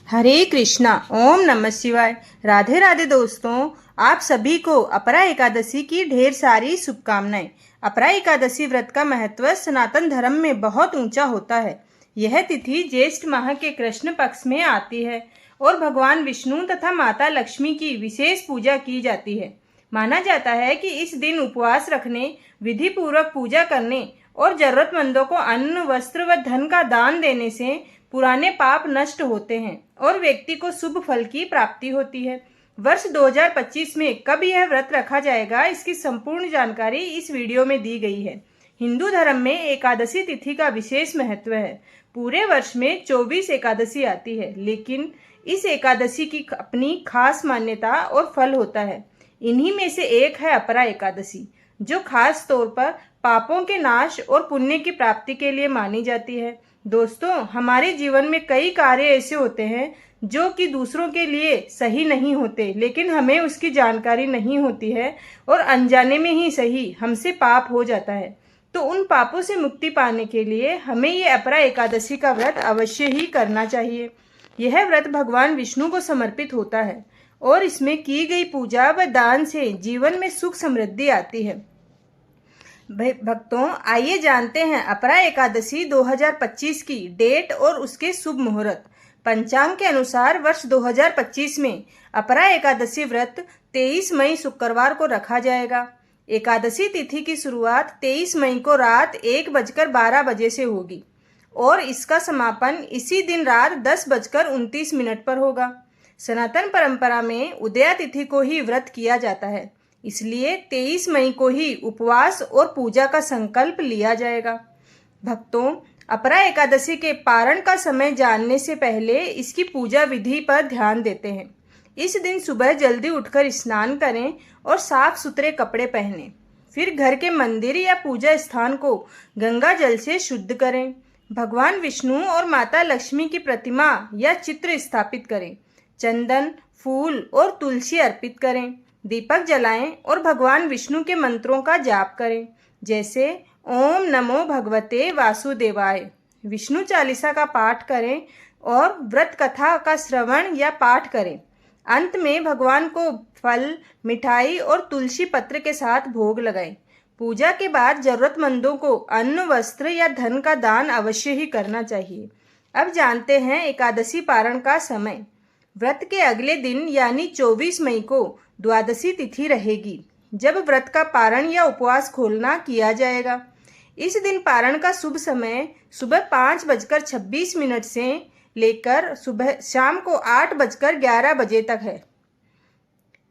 हरे कृष्णा। ओम नमः शिवाय। राधे राधे दोस्तों, आप सभी को अपरा एकादशी की ढेर सारी शुभकामनाएं। अपरा एकादशी व्रत का महत्व सनातन धर्म में बहुत ऊंचा होता है। यह तिथि ज्येष्ठ माह के कृष्ण पक्ष में आती है और भगवान विष्णु तथा माता लक्ष्मी की विशेष पूजा की जाती है। माना जाता है कि इस दिन उपवास रखने, विधि पूर्वक पूजा करने और जरूरतमंदों को अन्न, वस्त्र व धन का दान देने से पुराने पाप नष्ट होते हैं और व्यक्ति को शुभ फल की प्राप्ति होती है। वर्ष 2025 में कब यह व्रत रखा जाएगा, इसकी संपूर्ण जानकारी इस वीडियो में दी गई है। हिंदू धर्म में एकादशी तिथि का विशेष महत्व है। पूरे वर्ष में 24 एकादशी आती है, लेकिन इस एकादशी की अपनी खास मान्यता और फल होता है। इन्हीं में से एक है अपरा एकादशी, जो खास तौर पर पापों के नाश और पुण्य की प्राप्ति के लिए मानी जाती है। दोस्तों, हमारे जीवन में कई कार्य ऐसे होते हैं जो कि दूसरों के लिए सही नहीं होते, लेकिन हमें उसकी जानकारी नहीं होती है और अनजाने में ही सही हमसे पाप हो जाता है। तो उन पापों से मुक्ति पाने के लिए हमें ये अपरा एकादशी का व्रत अवश्य ही करना चाहिए। यह व्रत भगवान विष्णु को समर्पित होता है और इसमें की गई पूजा व दान से जीवन में सुख समृद्धि आती है। भक्तों, आइए जानते हैं अपरा एकादशी 2025 की डेट और उसके शुभ मुहूर्त। पंचांग के अनुसार वर्ष 2025 में अपरा एकादशी व्रत 23 मई शुक्रवार को रखा जाएगा। एकादशी तिथि की शुरुआत 23 मई को रात 1:12 से होगी और इसका समापन इसी दिन रात 10:29 पर होगा। सनातन परंपरा में उदया तिथि को ही व्रत किया जाता है, इसलिए 23 मई को ही उपवास और पूजा का संकल्प लिया जाएगा। भक्तों, अपरा एकादशी के पारण का समय जानने से पहले इसकी पूजा विधि पर ध्यान देते हैं। इस दिन सुबह जल्दी उठकर स्नान करें और साफ सुथरे कपड़े पहनें। फिर घर के मंदिर या पूजा स्थान को गंगा जल से शुद्ध करें। भगवान विष्णु और माता लक्ष्मी की प्रतिमा या चित्र स्थापित करें। चंदन, फूल और तुलसी अर्पित करें। दीपक जलाएं और भगवान विष्णु के मंत्रों का जाप करें, जैसे ओम नमो भगवते वासुदेवाय। विष्णु चालीसा का पाठ करें और व्रत कथा का श्रवण या पाठ करें। अंत में भगवान को फल, मिठाई और तुलसी पत्र के साथ भोग लगाएं। पूजा के बाद जरूरतमंदों को अन्न, वस्त्र या धन का दान अवश्य ही करना चाहिए। अब जानते हैं एकादशी पारण का समय। व्रत के अगले दिन यानी 24 मई को द्वादशी तिथि रहेगी, जब व्रत का पारण या उपवास खोलना किया जाएगा। इस दिन पारण का शुभ समय सुबह 5:26 से लेकर शाम को 8:11 तक है।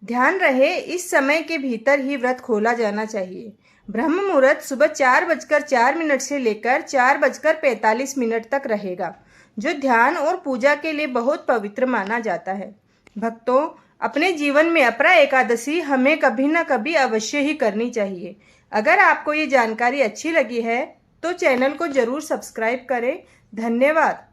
ध्यान रहे, इस समय के भीतर ही व्रत खोला जाना चाहिए। ब्रह्म मुहूर्त सुबह 4:04 से लेकर 4:45 तक रहेगा, जो ध्यान और पूजा के लिए बहुत पवित्र माना जाता है। भक्तों, अपने जीवन में अपरा एकादशी हमें कभी न कभी अवश्य ही करनी चाहिए। अगर आपको ये जानकारी अच्छी लगी है तो चैनल को जरूर सब्सक्राइब करें। धन्यवाद।